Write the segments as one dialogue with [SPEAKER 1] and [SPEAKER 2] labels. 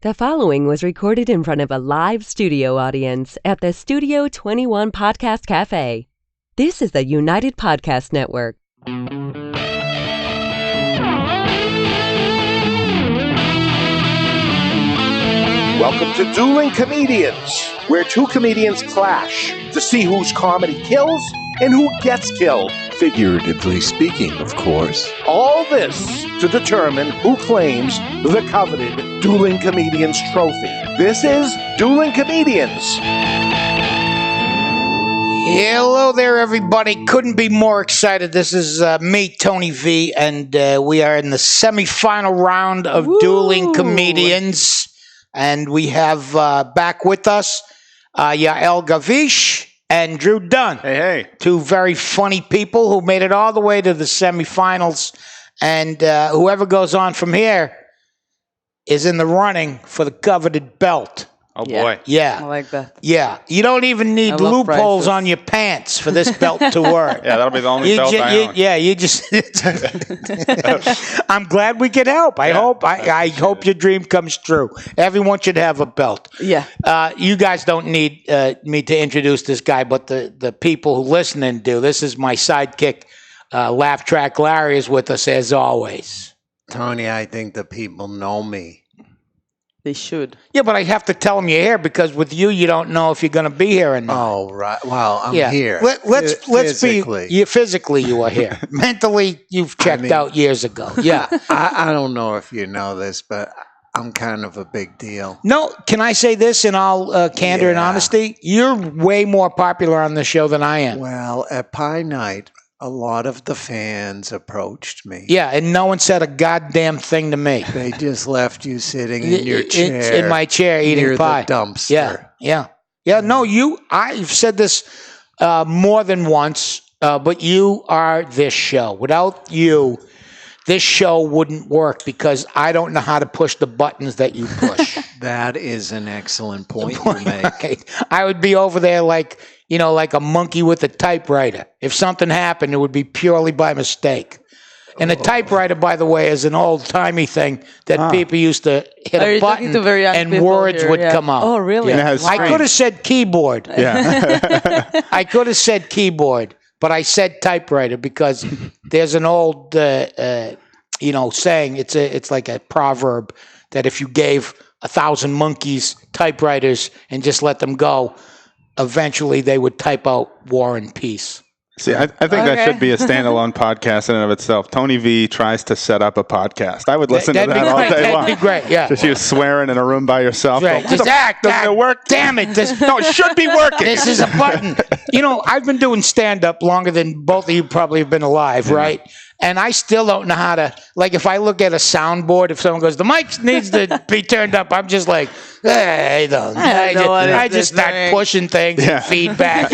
[SPEAKER 1] The following was recorded in front of a live studio audience at the Studio 21 Podcast Café. This is the United Podcast Network.
[SPEAKER 2] Welcome to Dueling Comedians, where two comedians clash to see whose comedy kills and who gets killed.
[SPEAKER 3] Figuratively speaking, of course.
[SPEAKER 2] All this to determine who claims the coveted Dueling Comedians trophy. This is Dueling Comedians.
[SPEAKER 4] Hello there, everybody. Couldn't be more excited. This is me, Tony V, and we are in the semifinal round of Dueling Comedians. And we have back with us Yael Gavish and Dunn.
[SPEAKER 5] Hey.
[SPEAKER 4] Two very funny people who made it all the way to the semifinals. And whoever goes on from here is in the running for the coveted belt.
[SPEAKER 5] Oh, boy.
[SPEAKER 4] Yeah.
[SPEAKER 6] I like that.
[SPEAKER 4] Yeah. You don't even need loopholes
[SPEAKER 6] prices
[SPEAKER 4] on your pants for this belt to work.
[SPEAKER 5] Yeah, that'll be the only belt I own.
[SPEAKER 4] Yeah, you just... I'm glad we can help. I hope your dream comes true. Everyone should have a belt.
[SPEAKER 6] Yeah.
[SPEAKER 4] You guys don't need me to introduce this guy, but the people who listen and do. This is my sidekick, Laugh Track Larry, is with us as always.
[SPEAKER 3] Tony, I think the people know me.
[SPEAKER 6] They should.
[SPEAKER 4] Yeah, but I have to tell them you're here because with you don't know if you're going to be here or not.
[SPEAKER 3] Oh, right. Well, I'm here.
[SPEAKER 4] Let's
[SPEAKER 3] physically.
[SPEAKER 4] be physically you are here. Mentally, you've checked out years ago. Yeah.
[SPEAKER 3] I don't know if you know this, but I'm kind of a big deal.
[SPEAKER 4] No, can I say this in all candor and honesty? You're way more popular on the show than I am.
[SPEAKER 3] Well, at Pie Night, a lot of the fans approached me.
[SPEAKER 4] Yeah, and no one said a goddamn thing to me.
[SPEAKER 3] They just left you sitting in your chair.
[SPEAKER 4] In my chair eating
[SPEAKER 3] near
[SPEAKER 4] pie.
[SPEAKER 3] the dumpster.
[SPEAKER 4] Yeah. No, I've said this more than once, but you are this show. Without you, this show wouldn't work because I don't know how to push the buttons that you push.
[SPEAKER 3] That is an excellent point you make.
[SPEAKER 4] Right. I would be over there like a monkey with a typewriter. If something happened, it would be purely by mistake. And a typewriter, by the way, is an old-timey thing that people used to hit a button and words would come out.
[SPEAKER 6] Oh, really?
[SPEAKER 5] Yeah.
[SPEAKER 4] I could have said keyboard.
[SPEAKER 5] Yeah.
[SPEAKER 4] I could have said keyboard, but I said typewriter because there's an old, saying. It's like a proverb that if you gave 1,000 monkeys typewriters and just let them go, eventually they would type out War and Peace.
[SPEAKER 5] See, I think that should be a standalone podcast in and of itself. Tony V tries to set up a podcast. I would listen to that all day long.
[SPEAKER 4] That'd be great, yeah.
[SPEAKER 5] Just you swearing in a room by yourself.
[SPEAKER 4] Right.
[SPEAKER 5] Doesn't it work?
[SPEAKER 4] Damn it.
[SPEAKER 5] No, it should be working.
[SPEAKER 4] This is a button. I've been doing stand-up longer than both of you probably have been alive, right? And I still don't know how to, if I look at a soundboard, if someone goes, the mic needs to be turned up, I'm just like, hey, I just start pushing things and feedback.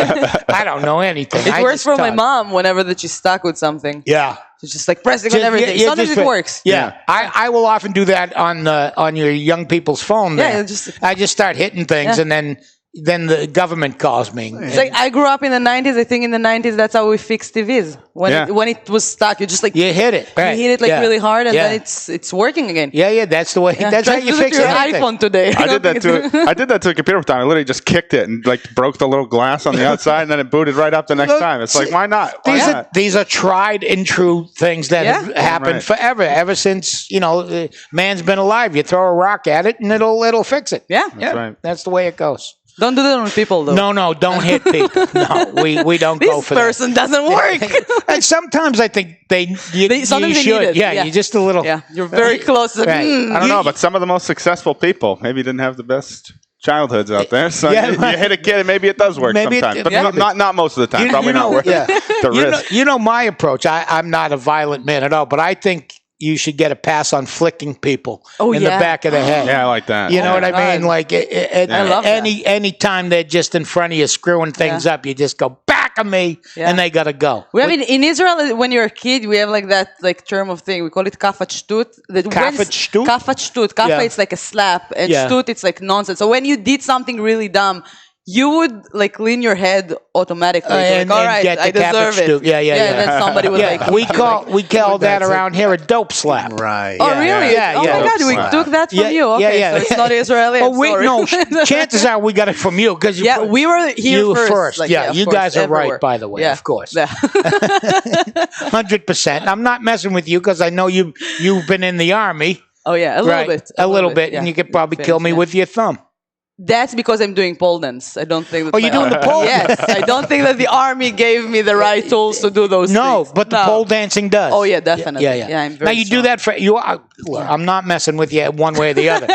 [SPEAKER 4] I don't know anything.
[SPEAKER 6] It works for my mom whenever that she's stuck with something.
[SPEAKER 4] Yeah.
[SPEAKER 6] She's just like pressing on everything. Sometimes it works.
[SPEAKER 4] Yeah. I will often do that on your young people's phone there.
[SPEAKER 6] Yeah,
[SPEAKER 4] I just start hitting things and then the government calls me.
[SPEAKER 6] It's like I grew up in the 90s. I think in the 90s, that's how we fixed TVs. When it was stuck, you just
[SPEAKER 4] you hit it. Right.
[SPEAKER 6] You hit it really hard and then it's working again.
[SPEAKER 4] Yeah, that's the way. That's how you fix
[SPEAKER 6] your
[SPEAKER 4] anything.
[SPEAKER 6] iPhone today.
[SPEAKER 5] I did that to a computer one time. I literally just kicked it and broke the little glass on the outside and then it booted right up the next time. It's like, why not?
[SPEAKER 4] These are tried and true things that have happened forever. Ever since, man's been alive. You throw a rock at it and it'll fix it.
[SPEAKER 6] Yeah.
[SPEAKER 5] That's right.
[SPEAKER 4] That's the way it goes.
[SPEAKER 6] Don't do that on people, though.
[SPEAKER 4] No, don't hit people. No, we don't go for that.
[SPEAKER 6] This person doesn't work.
[SPEAKER 4] And sometimes I think
[SPEAKER 6] sometimes
[SPEAKER 4] you should.
[SPEAKER 6] Need it.
[SPEAKER 4] Yeah, you just a little.
[SPEAKER 6] Yeah, you're very close.
[SPEAKER 4] Right.
[SPEAKER 5] I don't know, but some of the most successful people maybe didn't have the best childhoods out there. So you hit a kid and maybe it does work sometimes. But not most of the time. Probably not worth the risk.
[SPEAKER 4] My approach, I'm not a violent man at all, but I think you should get a pass on flicking people in the back of the head.
[SPEAKER 5] Yeah, I like that.
[SPEAKER 4] You know what I mean? Like
[SPEAKER 6] I love
[SPEAKER 4] any time they're just in front of you screwing things up, you just go back of me, and they gotta go.
[SPEAKER 6] We have in Israel when you're a kid, we have that term of thing. We call it kafat shtut.
[SPEAKER 4] Kafat shtut.
[SPEAKER 6] Kafat shtut. Kafa it's like a slap, and shtut it's like nonsense. So when you did something really dumb, you would like lean your head automatically.
[SPEAKER 4] And
[SPEAKER 6] all right, I deserve it.
[SPEAKER 4] Yeah.
[SPEAKER 6] And then somebody would
[SPEAKER 4] we call that around here a dope slap.
[SPEAKER 3] Right.
[SPEAKER 6] Oh, really?
[SPEAKER 4] Yeah.
[SPEAKER 6] Oh, my God. We took that from you. Okay, so it's not Israeli.
[SPEAKER 4] No, chances are we got it from you. Because
[SPEAKER 6] we were here first.
[SPEAKER 4] Like, you guys are right, by the way, of course. 100%. I'm not messing with you because I know you've been in the Army.
[SPEAKER 6] Oh, yeah, a little bit.
[SPEAKER 4] A little bit, and you could probably kill me with your thumb.
[SPEAKER 6] That's because I'm doing pole dance. I don't think that.
[SPEAKER 4] Oh, you're doing the pole?
[SPEAKER 6] Yes. I don't think that the Army gave me the right tools to do those things.
[SPEAKER 4] No, but the pole dancing does.
[SPEAKER 6] Oh, yeah, definitely.
[SPEAKER 4] Yeah.
[SPEAKER 6] I'm very
[SPEAKER 4] now, you do that for you. I'm not messing with you one way or the other.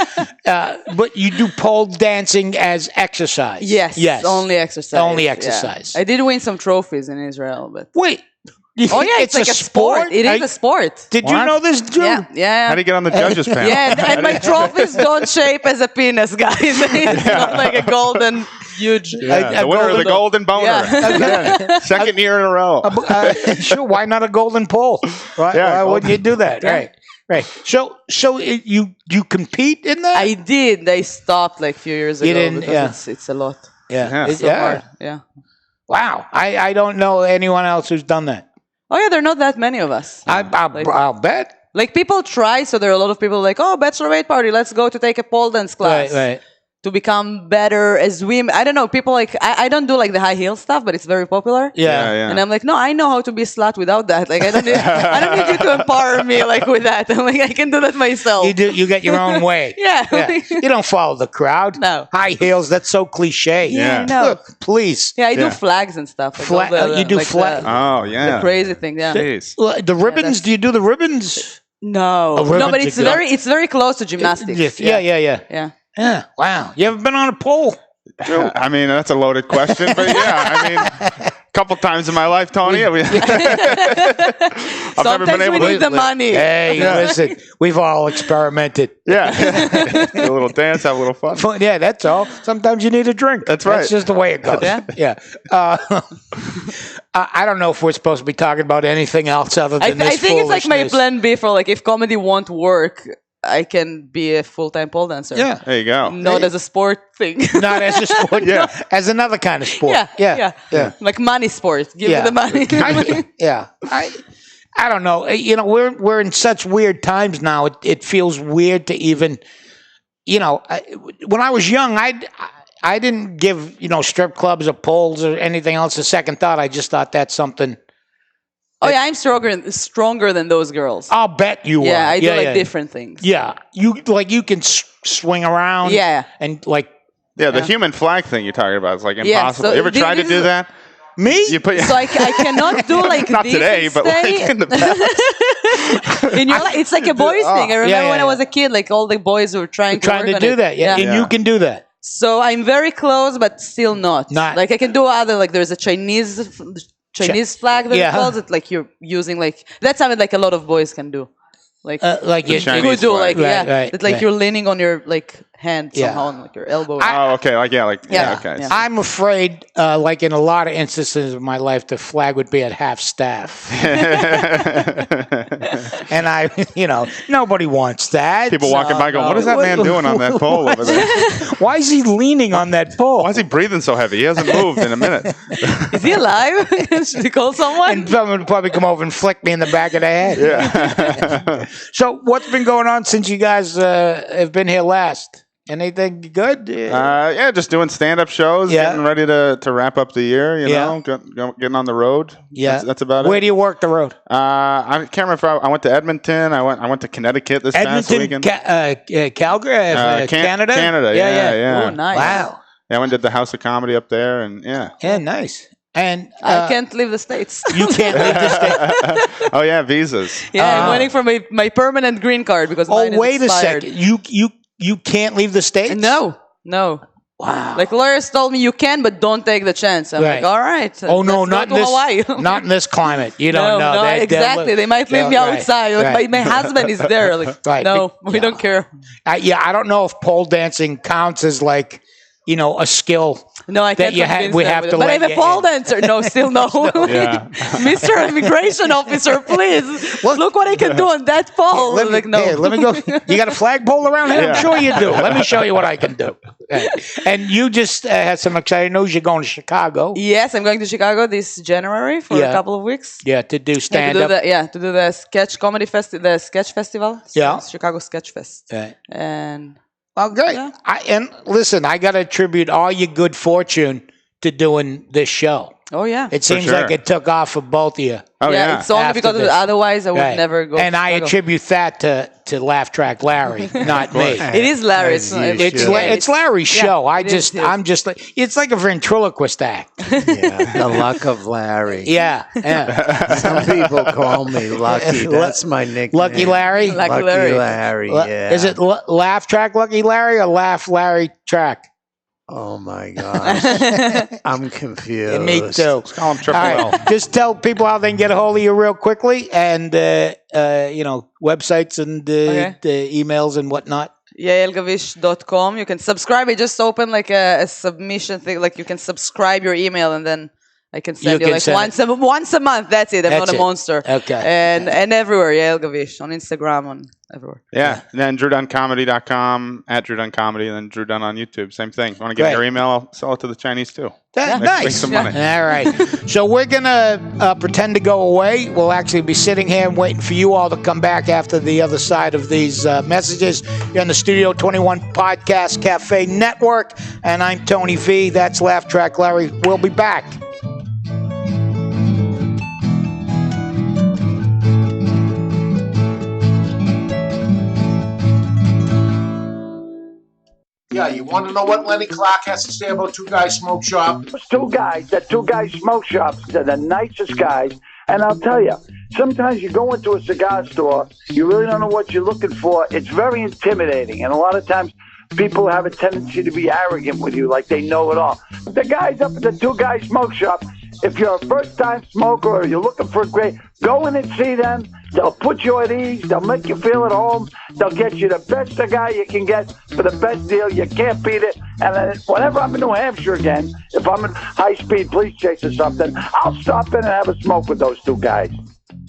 [SPEAKER 4] But you do pole dancing as exercise.
[SPEAKER 6] Yes. Only exercise.
[SPEAKER 4] Only exercise.
[SPEAKER 6] Yeah. I did win some trophies in Israel, but.
[SPEAKER 4] Wait.
[SPEAKER 6] Oh, yeah, it's like a sport. It is a sport.
[SPEAKER 4] Did you know this, dude?
[SPEAKER 6] Yeah.
[SPEAKER 5] How do you get on the judges panel?
[SPEAKER 6] Yeah, and my trophies don't shape as a penis, guys. It's not like a golden, huge...
[SPEAKER 5] the winner of the golden boner.
[SPEAKER 6] Yeah.
[SPEAKER 5] Second year in a row.
[SPEAKER 4] Sure, why not a golden pole? Right?
[SPEAKER 5] Yeah,
[SPEAKER 4] why wouldn't you do that? Right. So you compete in that?
[SPEAKER 6] I did. I stopped like a few years ago because it's a lot.
[SPEAKER 4] Yeah.
[SPEAKER 6] It's so hard. Yeah.
[SPEAKER 4] Wow. I don't know anyone else who's done that.
[SPEAKER 6] Oh, yeah, there are not that many of us.
[SPEAKER 4] I'll bet.
[SPEAKER 6] Like, people try, so there are a lot of people like, oh, bachelorette party, let's go to take a pole dance class.
[SPEAKER 4] Right.
[SPEAKER 6] To become better as women. I don't know, people like, I don't do like the high heel stuff, but it's very popular.
[SPEAKER 4] Yeah.
[SPEAKER 6] And I'm like, no, I know how to be a slut without that. Like, I don't need you to empower me like with that. I'm like, I can do that myself.
[SPEAKER 4] You get your own way.
[SPEAKER 6] Yeah.
[SPEAKER 4] You don't follow the crowd.
[SPEAKER 6] No.
[SPEAKER 4] High heels, that's so cliche.
[SPEAKER 6] Yeah, I know.
[SPEAKER 4] Look, please.
[SPEAKER 6] Yeah, I do flags and stuff. Like
[SPEAKER 4] you do flags.
[SPEAKER 5] Oh, yeah.
[SPEAKER 6] The crazy thing, yeah.
[SPEAKER 5] Jeez.
[SPEAKER 4] The ribbons, do you do the ribbons?
[SPEAKER 6] No. No, but it's very close to gymnastics.
[SPEAKER 4] Yeah. Yeah. Wow. You ever been on a pole?
[SPEAKER 5] I mean, that's a loaded question, but a couple times in my life, Tony. I've never been able
[SPEAKER 6] to need the money.
[SPEAKER 4] Hey, listen, we've all experimented.
[SPEAKER 5] Yeah. Do a little dance, have a little fun.
[SPEAKER 4] Yeah, that's all. Sometimes you need a drink.
[SPEAKER 5] That's right.
[SPEAKER 4] That's just the way it goes.
[SPEAKER 6] Yeah.
[SPEAKER 4] I don't know if we're supposed to be talking about anything else other than this
[SPEAKER 6] I think it's like my
[SPEAKER 4] foolishness.
[SPEAKER 6] plan B for like if comedy won't work, I can be a full-time pole dancer.
[SPEAKER 4] Yeah.
[SPEAKER 5] There you go.
[SPEAKER 6] Not as a sport thing.
[SPEAKER 4] Not as a sport. As another kind of sport.
[SPEAKER 6] Yeah. Like money sport. Give me the money.
[SPEAKER 4] I don't know. We're in such weird times now. It feels weird to even, when I was young, I didn't give, strip clubs or poles or anything else a second thought. I just thought that's something.
[SPEAKER 6] Oh, yeah, I'm stronger than those girls.
[SPEAKER 4] I'll bet you are.
[SPEAKER 6] Yeah, I do different things.
[SPEAKER 4] Yeah. You can swing around.
[SPEAKER 6] Yeah.
[SPEAKER 4] And like.
[SPEAKER 5] Yeah, the human flag thing you're talking about is like impossible.
[SPEAKER 6] So
[SPEAKER 5] you ever tried to do that?
[SPEAKER 4] Me?
[SPEAKER 5] So
[SPEAKER 6] I cannot do like
[SPEAKER 5] not
[SPEAKER 6] this
[SPEAKER 5] today, but like in the past.
[SPEAKER 6] It's like a boys thing. I remember when I was a kid, like all the boys were trying to
[SPEAKER 4] do that. Yeah. And you can do that.
[SPEAKER 6] So I'm very close, but still not. Like I can do other, like there's a Chinese flag that calls it, like you're using like, that's something like a lot of boys can do. Like
[SPEAKER 5] you
[SPEAKER 6] could do like,
[SPEAKER 4] right,
[SPEAKER 6] it's like you're leaning on your like hand somehow on like your elbow.
[SPEAKER 5] Okay. Okay.
[SPEAKER 4] I'm afraid, like in a lot of instances of my life, the flag would be at half staff. And nobody wants that.
[SPEAKER 5] People walking by going, what is that man doing on that pole over there?
[SPEAKER 4] Why is he leaning on that pole?
[SPEAKER 5] Why is he breathing so heavy? He hasn't moved in a minute.
[SPEAKER 6] Is he alive? Should we call someone?
[SPEAKER 4] And someone would probably come over and flick me in the back of the head.
[SPEAKER 5] Yeah.
[SPEAKER 4] So what's been going on since you guys have been here last? Anything good?
[SPEAKER 5] Just doing stand-up shows, getting ready to wrap up the year, getting on the road.
[SPEAKER 4] Yeah.
[SPEAKER 5] That's about it.
[SPEAKER 4] Where do you work the road?
[SPEAKER 5] I can't remember if I went to Edmonton. I went to Connecticut this past weekend.
[SPEAKER 4] Calgary, Canada?
[SPEAKER 5] Canada, yeah.
[SPEAKER 6] Oh, nice.
[SPEAKER 4] Wow.
[SPEAKER 5] Yeah, I went to the House of Comedy up there, and
[SPEAKER 4] Yeah, nice. And
[SPEAKER 6] I can't leave the States.
[SPEAKER 4] You can't leave the States.
[SPEAKER 5] Oh, yeah, visas.
[SPEAKER 6] Yeah, I'm waiting for my permanent green card because mine is
[SPEAKER 4] wait
[SPEAKER 6] expired.
[SPEAKER 4] a second. You can't leave the States?
[SPEAKER 6] No.
[SPEAKER 4] Wow.
[SPEAKER 6] Like lawyers told me you can, but don't take the chance. I'm like, all right.
[SPEAKER 4] Oh no,
[SPEAKER 6] not in
[SPEAKER 4] Hawaii. Not in this climate. You don't know.
[SPEAKER 6] No, exactly. They might leave me outside. Like my husband is there. Like, we don't care.
[SPEAKER 4] I don't know if pole dancing counts as like, a skill.
[SPEAKER 6] No, I can't.
[SPEAKER 4] We have to.
[SPEAKER 6] But I have a pole dancer. No, still no.
[SPEAKER 5] Yeah.
[SPEAKER 6] Mr. Immigration Officer, please look what I can do on that pole.
[SPEAKER 4] Let me go. You got a flagpole around here?
[SPEAKER 5] Yeah.
[SPEAKER 4] I'm sure you do. Let me show you what I can do. And you just had some exciting news. You're going to Chicago.
[SPEAKER 6] Yes, I'm going to Chicago this January for a couple of weeks.
[SPEAKER 4] Yeah, to do stand-up.
[SPEAKER 6] To do the sketch comedy the sketch festival.
[SPEAKER 4] Yeah.
[SPEAKER 6] Chicago Sketch Fest.
[SPEAKER 4] Right.
[SPEAKER 6] And
[SPEAKER 4] well, great.
[SPEAKER 6] Yeah.
[SPEAKER 4] And listen, I got to attribute all your good fortune to doing this show.
[SPEAKER 6] Oh, yeah.
[SPEAKER 4] It seems like it took off for both of you.
[SPEAKER 5] Oh, yeah.
[SPEAKER 6] It's only because of it. Otherwise, I would never go.
[SPEAKER 4] And I attribute that to Laugh Track Larry, not me.
[SPEAKER 6] It is Larry.
[SPEAKER 4] It's Larry's show. It's like a ventriloquist act.
[SPEAKER 3] Yeah, the luck of Larry.
[SPEAKER 4] Yeah.
[SPEAKER 3] Some people call me Lucky. That's my nickname.
[SPEAKER 4] Lucky Larry?
[SPEAKER 3] Lucky Larry, yeah.
[SPEAKER 4] Is it Laugh Track Lucky Larry or Laugh Larry Track?
[SPEAKER 3] Oh my gosh. I'm confused.
[SPEAKER 4] Me too.
[SPEAKER 5] Let's call him Triple L.
[SPEAKER 4] Just tell people how they can get a hold of you real quickly and, websites and the emails and whatnot.
[SPEAKER 6] YaelGavish.com. You can subscribe. I just opened like a submission thing. Like you can subscribe your email and then I can send you like once a month. That's it. I'm not a monster.
[SPEAKER 4] Okay.
[SPEAKER 6] And everywhere, Yael Gavish on Instagram, on everywhere.
[SPEAKER 5] Yeah. And then DrewDunnComedy.com, @DrewDunnComedy, and then Drew Dunn on YouTube. Same thing. Want to get your email? I'll sell it to the Chinese too.
[SPEAKER 4] Nice.
[SPEAKER 5] Make some money.
[SPEAKER 4] All right. So we're going to pretend to go away. We'll actually be sitting here and waiting for you all to come back after the other side of these messages. You're on the Studio 21 Podcast Cafe Network, and I'm Tony V. That's Laugh Track Larry. We'll be back.
[SPEAKER 2] Yeah, you want to know what Lenny Clark has to say about Two Guys Smoke Shop?
[SPEAKER 7] Those two guys, that Two Guys Smoke Shops, they're the nicest guys. And I'll tell you, sometimes you go into a cigar store, you really don't know what you're looking for. It's very intimidating. And a lot of times people have a tendency to be arrogant with you, like they know it all. The guys up at the Two Guys Smoke Shop, if you're a first-time smoker or you're looking for a great, go in and see them. They'll put you at ease. They'll make you feel at home. They'll get you the best cigar you can get for the best deal. You can't beat it. And then whenever I'm in New Hampshire again, if I'm in high-speed police chase or something, I'll stop in and have a smoke with those two guys.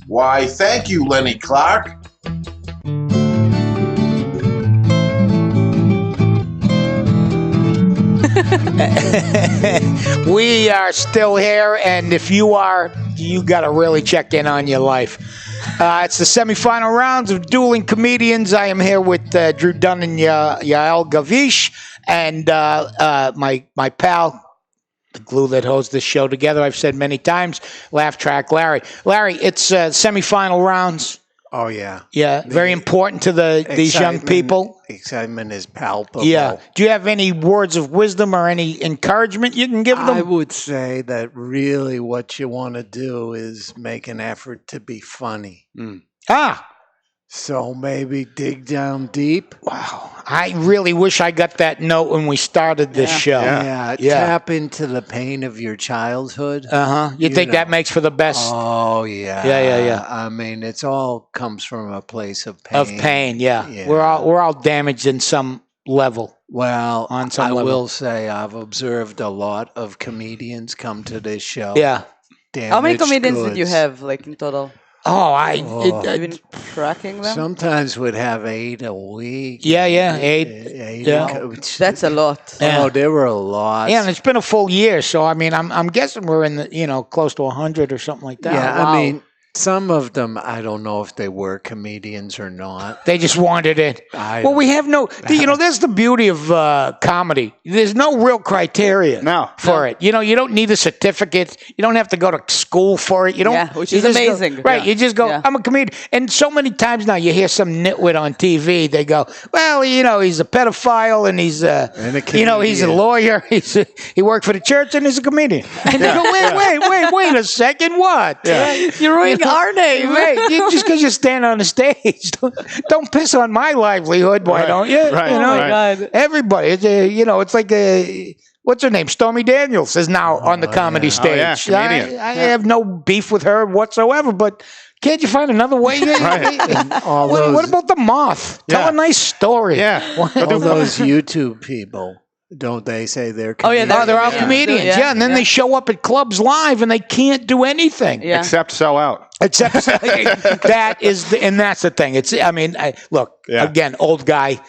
[SPEAKER 2] Why, thank you, Lenny Clark.
[SPEAKER 4] We are still here, and if you are, you got to really check in on your life. It's the semifinal rounds of Dueling Comedians. I am here with Drew Dunn and Yael Gavish, and my pal, the glue that holds this show together. I've said many times, Laugh Track Larry. Larry, it's semifinal rounds.
[SPEAKER 3] Oh, yeah.
[SPEAKER 4] Yeah, very important to these young people.
[SPEAKER 3] Excitement is palpable.
[SPEAKER 4] Yeah. Do you have any words of wisdom or any encouragement you can give them?
[SPEAKER 3] I would say that really what you want to do is make an effort to be funny. So maybe dig down deep.
[SPEAKER 4] Wow. I really wish I got that note when we started this show.
[SPEAKER 3] Yeah. Tap into the pain of your childhood.
[SPEAKER 4] You think that makes for the best?
[SPEAKER 3] Oh, yeah.
[SPEAKER 4] Yeah.
[SPEAKER 3] I mean, it's all comes from a place of pain.
[SPEAKER 4] Yeah. We're all damaged in some level.
[SPEAKER 3] Well,
[SPEAKER 4] on some level.
[SPEAKER 3] Will say I've observed a lot of comedians come to this show.
[SPEAKER 4] Yeah.
[SPEAKER 6] How many comedians did you have, like, in total?
[SPEAKER 4] You've
[SPEAKER 6] been tracking them?
[SPEAKER 3] Sometimes would have 8 a week.
[SPEAKER 4] Yeah, 8.
[SPEAKER 6] That's a lot.
[SPEAKER 3] Yeah. Oh, there were a lot.
[SPEAKER 4] Yeah, and it's been a full year, so I mean, I'm guessing we're in the close to 100 or something like that.
[SPEAKER 3] Yeah, wow. I mean, some of them, I don't know if they were comedians or not.
[SPEAKER 4] They just wanted it. We have no, that's the beauty of comedy. There's no real criteria for it. You don't need a certificate. You don't have to go to school for it. You don't.
[SPEAKER 6] Which is amazing.
[SPEAKER 4] You just go, I'm a comedian. And so many times now you hear some nitwit on TV, they go, well, he's a pedophile and he's he's a lawyer. He worked for the church and he's a comedian. And they go, wait a second, what?
[SPEAKER 6] Yeah. You're ruining our name.
[SPEAKER 4] Right. Just because you stand on the stage, don't piss on my livelihood. Why don't you?
[SPEAKER 5] Right.
[SPEAKER 6] Oh my God.
[SPEAKER 4] Everybody. It's like what's her name? Stormy Daniels is now on the comedy stage. I have no beef with her whatsoever, but can't you find another way? What about the Moth? Tell a nice story.
[SPEAKER 3] All those YouTube people Don't they say they're
[SPEAKER 4] comedians? They're all comedians. Yeah, and then they show up at clubs live and they can't do anything
[SPEAKER 5] except sell out.
[SPEAKER 4] Except that is, and that's the thing. It's, I mean, again, old guy.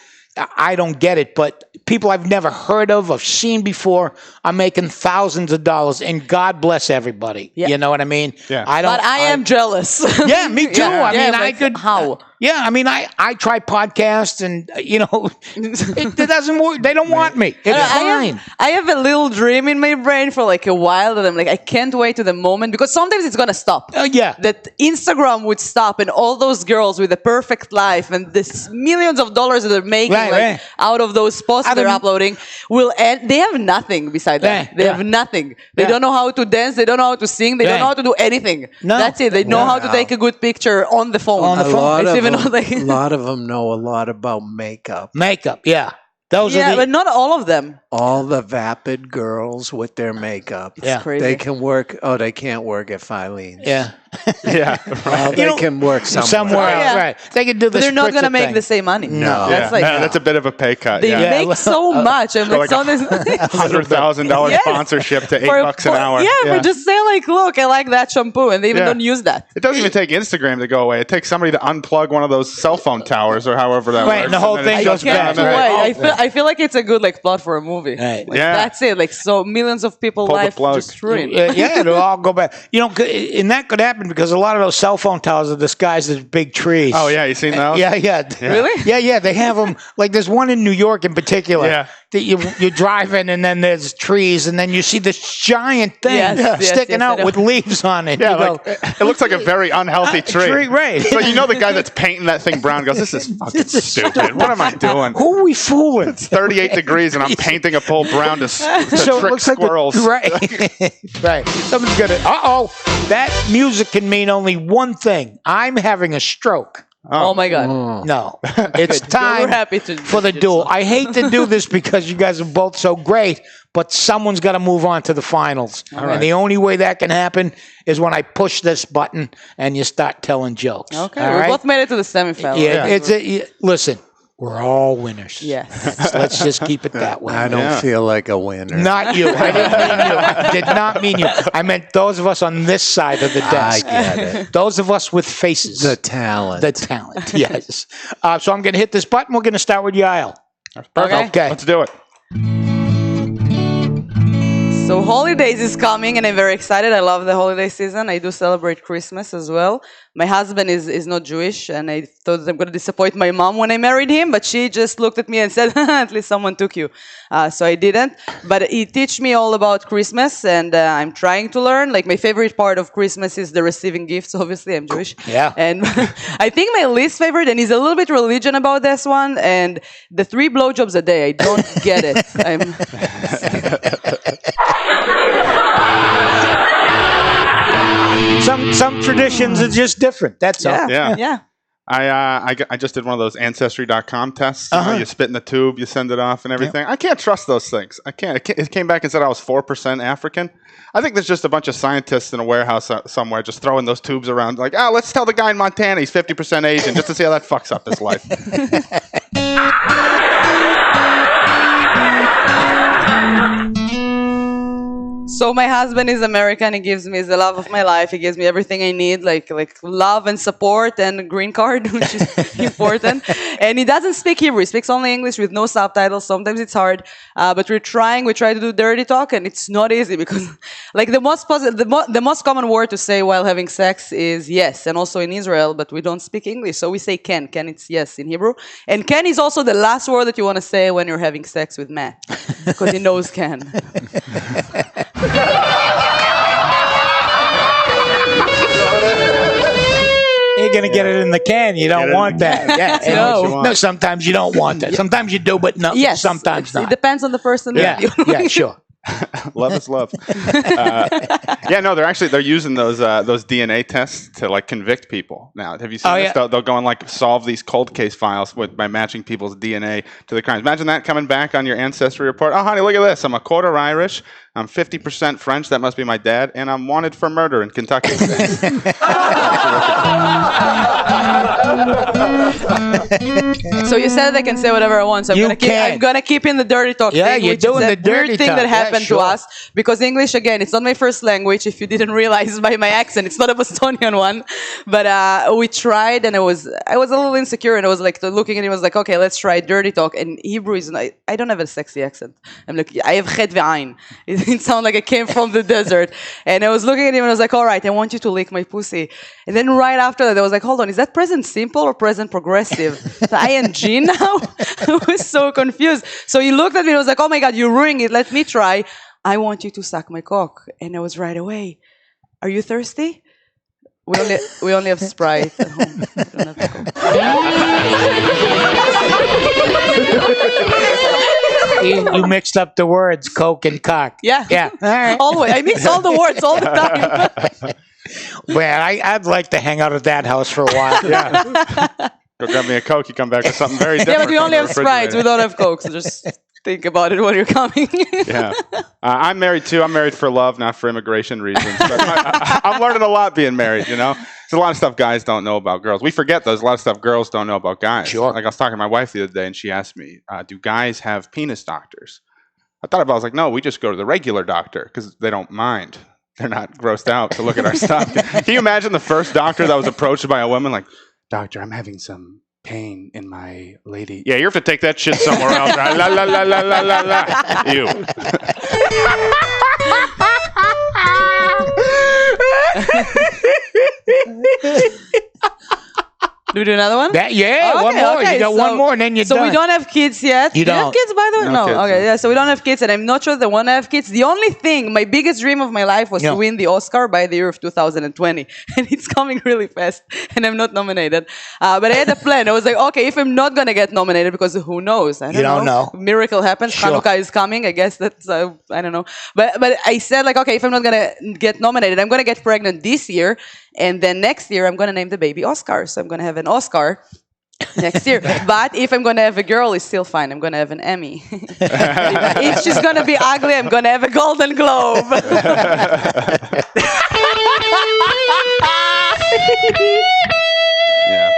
[SPEAKER 4] I don't get it, but people I've never heard of, I've seen before, are making thousands of dollars, and God bless everybody. Yeah. You know what I mean?
[SPEAKER 6] Yeah. But I am jealous.
[SPEAKER 4] Yeah, me too. I mean,
[SPEAKER 6] I could. How?
[SPEAKER 4] Yeah, I mean, I try podcasts, and it doesn't work. They don't want me. It's fine.
[SPEAKER 6] I have a little dream in my brain for like a while that I'm like, I can't wait to the moment, because sometimes it's gonna stop. That Instagram would stop, and all those girls with a perfect life and this millions of dollars that they're making out of those posts they're uploading will end. They have nothing beside that. They have nothing. They don't know how to dance. They don't know how to sing. They don't know how to do anything. No. That's it. They know how to take a good picture on the phone.
[SPEAKER 3] A lot of them know a lot about makeup.
[SPEAKER 4] Yeah.
[SPEAKER 6] But not all of them.
[SPEAKER 3] All the vapid girls with their makeup.
[SPEAKER 6] It's crazy.
[SPEAKER 3] They can work. Oh, they can't work at Filene's.
[SPEAKER 4] Yeah.
[SPEAKER 3] They can work somewhere
[SPEAKER 4] else. Right. They can do this.
[SPEAKER 6] They're not going to make the same money.
[SPEAKER 3] No.
[SPEAKER 5] That's a bit of a pay cut.
[SPEAKER 6] They make so much. I'm like
[SPEAKER 5] $100,000 sponsorship to $8 an hour.
[SPEAKER 6] But just say like, look, I like that shampoo, and they even don't use that.
[SPEAKER 5] It doesn't even take Instagram to go away. It takes somebody to unplug one of those cell phone towers or however that works.
[SPEAKER 4] And the whole thing goes bad.
[SPEAKER 6] I feel like it's a good plot for a movie.
[SPEAKER 4] Right.
[SPEAKER 6] That's it. Like, so millions of people's life just ruined.
[SPEAKER 4] It'll all go back. And that could happen because a lot of those cell phone towers are disguised as big trees.
[SPEAKER 5] Oh yeah, you seen those?
[SPEAKER 4] Yeah.
[SPEAKER 6] Really?
[SPEAKER 4] Yeah. They have them. Like there's one in New York in particular.
[SPEAKER 5] Yeah.
[SPEAKER 4] That you're driving and then there's trees and then you see this giant thing sticking out with leaves on it.
[SPEAKER 5] Yeah, it looks like a very unhealthy tree.
[SPEAKER 4] Right.
[SPEAKER 5] So the guy that's painting that thing brown goes, "This is fucking stupid. What am I doing?
[SPEAKER 4] Who are we fooling?
[SPEAKER 5] It's 38 degrees and I'm painting a pole brown to trick squirrels."
[SPEAKER 4] Right. Something's gonna. That music can mean only one thing. I'm having a stroke.
[SPEAKER 6] Oh my God.
[SPEAKER 4] No. It's time for the duel. I hate to do this because you guys are both so great, but someone's got to move on to the finals. And the only way that can happen is when I push this button and you start telling jokes.
[SPEAKER 6] Okay. We both made it to the semifinals.
[SPEAKER 4] Listen. We're all winners.
[SPEAKER 6] Yes.
[SPEAKER 4] Let's just keep it that way.
[SPEAKER 3] I don't feel like a winner.
[SPEAKER 4] Not you. I didn't mean you. I did not mean you. I meant those of us on this side of the desk.
[SPEAKER 3] I get it.
[SPEAKER 4] Those of us with faces.
[SPEAKER 3] The talent.
[SPEAKER 4] Yes. So I'm going to hit this button. We're going to start with Yael.
[SPEAKER 5] Perfect. Okay. Let's do it.
[SPEAKER 6] So holidays is coming and I'm very excited. I love the holiday season. I do celebrate Christmas as well. My husband is not Jewish and I thought I'm going to disappoint my mom when I married him, but she just looked at me and said, at least someone took you. So I didn't. But he teach me all about Christmas and I'm trying to learn. Like my favorite part of Christmas is the receiving gifts. Obviously, I'm Jewish.
[SPEAKER 4] Yeah.
[SPEAKER 6] And I think my least favorite, and he's a little bit religion about this one, and the 3 blowjobs a day. I don't get it.
[SPEAKER 4] Some traditions are just different. That's all.
[SPEAKER 6] Yeah.
[SPEAKER 5] I just did one of those Ancestry.com tests. You spit in the tube, you send it off and everything. I can't trust those things. I can't. It came back and said I was 4% African. I think there's just a bunch of scientists in a warehouse somewhere just throwing those tubes around like, let's tell the guy in Montana he's 50% Asian just to see how that fucks up his life.
[SPEAKER 6] So my husband is American. He gives me the love of my life. He gives me everything I need, like love and support and a green card, which is important. And he doesn't speak Hebrew. He speaks only English with no subtitles. Sometimes it's hard, but we try to do dirty talk, and it's not easy because, like, the most common word to say while having sex is yes, and also in Israel, but we don't speak English, so we say ken. Ken, it's yes in Hebrew, and ken is also the last word that you want to say when you're having sex with Matt, because he knows ken.
[SPEAKER 4] You're going to get it in the can. You don't want that. Yeah. No, sometimes you don't want that. Sometimes you do, but no, sometimes not.
[SPEAKER 6] It depends on the person.
[SPEAKER 4] Yeah, sure.
[SPEAKER 5] Love is love. They're using those DNA tests to like convict people now. Have you seen this? They'll go and like solve these cold case files by matching people's DNA to the crimes. Imagine that coming back on your ancestry report. Oh, honey, look at this. I'm a quarter Irish. I'm 50% French. That must be my dad. And I'm wanted for murder in Kentucky.
[SPEAKER 6] So you said I can say whatever I want. So I'm gonna keep in the dirty talk thing,
[SPEAKER 4] you're
[SPEAKER 6] which
[SPEAKER 4] doing
[SPEAKER 6] is
[SPEAKER 4] the
[SPEAKER 6] a
[SPEAKER 4] dirty
[SPEAKER 6] weird thing
[SPEAKER 4] talk.
[SPEAKER 6] that happened
[SPEAKER 4] Sure.
[SPEAKER 6] to us. Because English, again, it's not my first language. If you didn't realize by my accent, it's not a Bostonian one. But we tried, and I was a little insecure, and I was like looking at him. I was like, okay, let's try dirty talk. And Hebrew is I don't have a sexy accent. I'm like, I have chet ve'ain. It didn't sound like I came from the desert. And I was looking at him, and I was like, all right, I want you to lick my pussy. And then right after that, I was like, hold on, is that present simple or present progressive? ING now? I was so confused. So he looked at me and was like, oh my God, you're ruining it. Let me try. I want you to suck my cock. And I was right away. Are you thirsty? We only have Sprite at home. We don't have Coke.
[SPEAKER 4] You mixed up the words, coke and cock.
[SPEAKER 6] Yeah.
[SPEAKER 4] Yeah. All right.
[SPEAKER 6] Always. I mix all the words all the time.
[SPEAKER 4] Well, I'd like to hang out at that house for a while.
[SPEAKER 5] Yeah. Go grab me a Coke. You come back with something very different.
[SPEAKER 6] Yeah, but we
[SPEAKER 5] from
[SPEAKER 6] only
[SPEAKER 5] the
[SPEAKER 6] have Sprite. We
[SPEAKER 5] refrigerator.
[SPEAKER 6] don't have Coke. So just think about it when you're coming.
[SPEAKER 5] Yeah. I'm married too. I'm married for love, not for immigration reasons. But I'm learning a lot being married, you know? There's a lot of stuff guys don't know about girls. We forget there's a lot of stuff girls don't know about guys.
[SPEAKER 4] Sure.
[SPEAKER 5] Like I was talking to my wife the other day, and she asked me, do guys have penis doctors? I thought about it. I was like, no, we just go to the regular doctor because they don't mind. They're not grossed out to look at our stuff. Can you imagine the first doctor that was approached by a woman like, doctor, I'm having some pain in my lady. Yeah, you have to take that shit somewhere else. La la la la la la la. You.
[SPEAKER 6] Do we do another one?
[SPEAKER 4] One more.
[SPEAKER 6] Okay.
[SPEAKER 4] You got one more, and then you're
[SPEAKER 6] so
[SPEAKER 4] done.
[SPEAKER 6] we don't have kids yet.
[SPEAKER 4] You
[SPEAKER 6] Do you have
[SPEAKER 4] don't.
[SPEAKER 6] kids, by the way?
[SPEAKER 5] No
[SPEAKER 6] No.
[SPEAKER 5] kids,
[SPEAKER 6] Okay.
[SPEAKER 5] no.
[SPEAKER 6] Yeah. So we don't have kids, and I'm not sure they want to have kids. The only thing, my biggest dream of my life was
[SPEAKER 4] Yeah.
[SPEAKER 6] to win the Oscar by the year of 2020, and it's coming really fast, and I'm not nominated. But I had a plan. I was like, okay, if I'm not gonna get nominated, because who knows? I
[SPEAKER 4] don't know.
[SPEAKER 6] Miracle happens.
[SPEAKER 4] Sure.
[SPEAKER 6] Hanukkah is coming. I guess that's I don't know. But I said like, okay, if I'm not gonna get nominated, I'm gonna get pregnant this year, and then next year I'm gonna name the baby Oscar. So I'm gonna have an Oscar next year. But if I'm gonna have a girl, it's still fine. I'm gonna have an Emmy. If she's gonna be ugly, I'm gonna have a Golden Globe.
[SPEAKER 5] Yeah.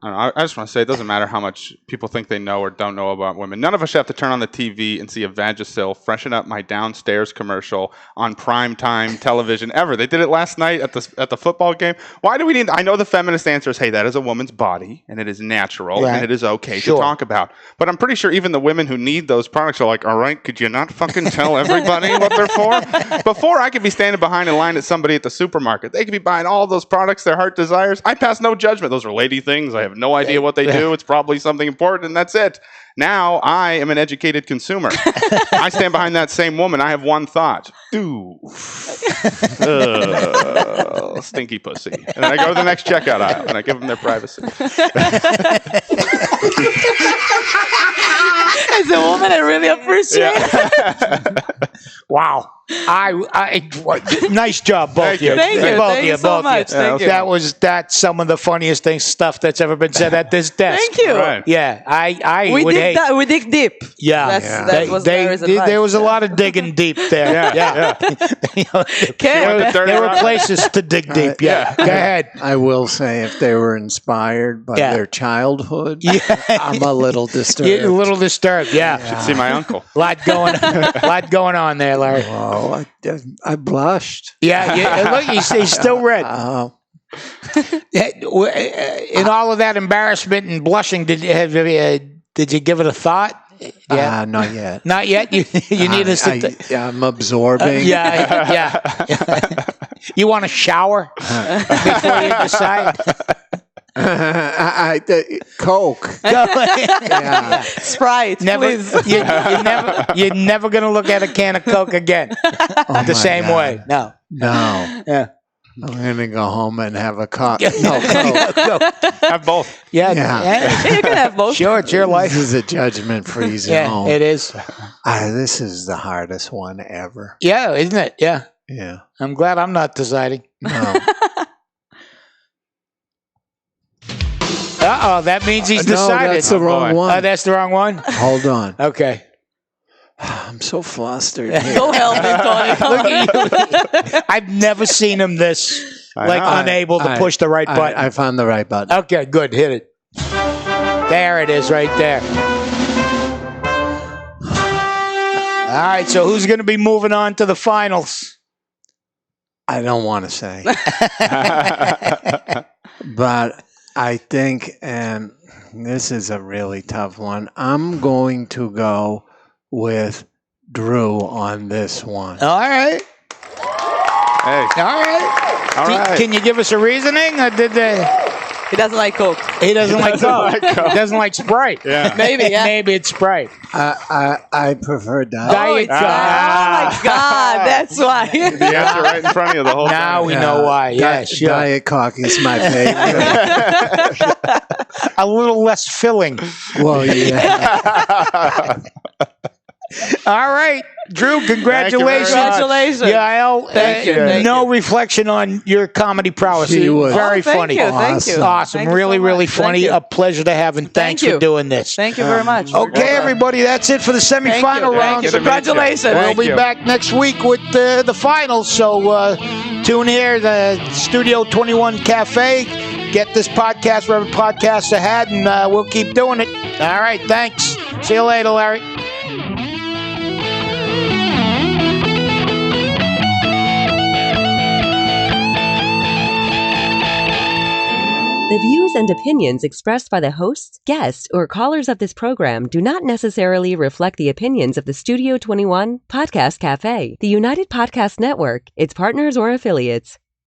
[SPEAKER 5] I just want to say it doesn't matter how much people think they know or don't know about women. None of us should have to turn on the TV and see a Vagisil freshen up my downstairs commercial on primetime television ever. They did it last night at the football game. Why do we need? I know the feminist answer is, hey, that is a woman's body and it is natural
[SPEAKER 4] Right.
[SPEAKER 5] and it is okay
[SPEAKER 4] Sure.
[SPEAKER 5] to talk about. But I'm pretty sure even the women who need those products are like, all right, could you not fucking tell everybody what they're for? Before I could be standing behind in line at somebody at the supermarket. They could be buying all those products their heart desires. I pass no judgment. Those are lady things. I have no idea what they do. It's probably something important, and that's it. Now I am an educated consumer. I stand behind that same woman. I have one thought. Ooh. Stinky pussy. And then I go to the next checkout aisle, and I give them their privacy.
[SPEAKER 6] As a woman, I really appreciate it.
[SPEAKER 4] Wow. Nice job, both of you.
[SPEAKER 6] Thank you.
[SPEAKER 4] Both
[SPEAKER 6] Thank
[SPEAKER 4] of
[SPEAKER 6] you so
[SPEAKER 4] both of
[SPEAKER 6] much. Thank you.
[SPEAKER 4] That's some of the funniest stuff that's ever been said at this desk.
[SPEAKER 6] Thank you.
[SPEAKER 5] Right.
[SPEAKER 4] Yeah, I
[SPEAKER 6] We
[SPEAKER 4] would
[SPEAKER 6] dig
[SPEAKER 4] hate.
[SPEAKER 6] that. We dig deep.
[SPEAKER 4] Yeah,
[SPEAKER 6] That was Larry's advice.
[SPEAKER 4] there was a lot of digging deep there. Yeah. There were places to dig deep. Yeah. Go ahead.
[SPEAKER 3] I will say, if they were inspired by their childhood, I'm a little disturbed.
[SPEAKER 4] You're a little disturbed. Yeah.
[SPEAKER 5] Should see my uncle.
[SPEAKER 4] Lot going on there, Larry.
[SPEAKER 3] Oh, I blushed.
[SPEAKER 4] Yeah. Look, he's still red. In all of that embarrassment and blushing, did you give it a thought? Yeah.
[SPEAKER 3] Not yet.
[SPEAKER 4] Not yet. You need us to.
[SPEAKER 3] I'm absorbing.
[SPEAKER 4] Yeah. You want a shower before you decide?
[SPEAKER 3] Coke. Yeah.
[SPEAKER 6] Sprite, please.
[SPEAKER 4] You're never going to look at a can of Coke again the same way. No.
[SPEAKER 3] Yeah. I'm going to go home and have a Coke. No, Coke.
[SPEAKER 5] Have both.
[SPEAKER 4] Yeah.
[SPEAKER 6] You can have both.
[SPEAKER 4] Sure, it's your life.
[SPEAKER 3] This is a judgment-free zone.
[SPEAKER 4] Yeah, it is.
[SPEAKER 3] This is the hardest one ever.
[SPEAKER 4] Yeah, isn't it? Yeah.
[SPEAKER 3] Yeah.
[SPEAKER 4] I'm glad I'm not deciding.
[SPEAKER 3] No.
[SPEAKER 4] That means he's
[SPEAKER 3] No,
[SPEAKER 4] decided.
[SPEAKER 3] that's the wrong one.
[SPEAKER 4] That's the wrong one?
[SPEAKER 3] Hold on.
[SPEAKER 4] Okay.
[SPEAKER 3] I'm so flustered.
[SPEAKER 6] Go help me, Tony.
[SPEAKER 4] Look at you. I've never seen him this, unable to push the right button.
[SPEAKER 3] I found the right button.
[SPEAKER 4] Okay, good. Hit it. There it is right there. All right, so who's going to be moving on to the finals?
[SPEAKER 3] I don't want to say. But I think, and this is a really tough one, I'm going to go with Drew on this one.
[SPEAKER 4] All right.
[SPEAKER 5] Hey.
[SPEAKER 4] All right.
[SPEAKER 5] All right.
[SPEAKER 4] Can you give us a reasoning? Or did
[SPEAKER 6] He doesn't like Coke.
[SPEAKER 4] he doesn't like Coke. He doesn't like Sprite.
[SPEAKER 5] Yeah.
[SPEAKER 6] Maybe, yeah.
[SPEAKER 4] Maybe it's Sprite.
[SPEAKER 3] I prefer Diet.
[SPEAKER 4] Diet Coke.
[SPEAKER 6] Oh my God, that's why.
[SPEAKER 5] The answer right in front of you the whole time.
[SPEAKER 4] Now we know why. Yeah, sure.
[SPEAKER 3] Diet Coke is my favorite.
[SPEAKER 4] A little less filling.
[SPEAKER 3] Well, yeah.
[SPEAKER 4] All right, Drew, congratulations.
[SPEAKER 6] Congratulations.
[SPEAKER 4] Yael,
[SPEAKER 6] Thank you, thank
[SPEAKER 4] no
[SPEAKER 6] you.
[SPEAKER 4] reflection on your comedy prowess.
[SPEAKER 3] She was.
[SPEAKER 4] Very
[SPEAKER 6] Oh, thank
[SPEAKER 4] funny.
[SPEAKER 6] you, thank you.
[SPEAKER 4] Awesome.
[SPEAKER 6] Thank you
[SPEAKER 4] Really,
[SPEAKER 6] so much.
[SPEAKER 4] really
[SPEAKER 6] Thank
[SPEAKER 4] funny.
[SPEAKER 6] you.
[SPEAKER 4] A pleasure to have, and thanks
[SPEAKER 6] Thank
[SPEAKER 4] for
[SPEAKER 6] you.
[SPEAKER 4] doing this.
[SPEAKER 6] Thank you very much.
[SPEAKER 4] Okay, everybody, that's it for the semifinal
[SPEAKER 6] Thank
[SPEAKER 4] round.
[SPEAKER 6] you. Congratulations.
[SPEAKER 4] We'll
[SPEAKER 5] Thank
[SPEAKER 4] be
[SPEAKER 5] you.
[SPEAKER 4] back next week with the finals. So tune here, the Studio 21 Cafe. Get this podcast wherever podcasts are had, and we'll keep doing it. All right, thanks. See you later, Larry.
[SPEAKER 1] The views and opinions expressed by the hosts, guests, or callers of this program do not necessarily reflect the opinions of the Studio 21 Podcast Café, the United Podcast Network, its partners, or affiliates.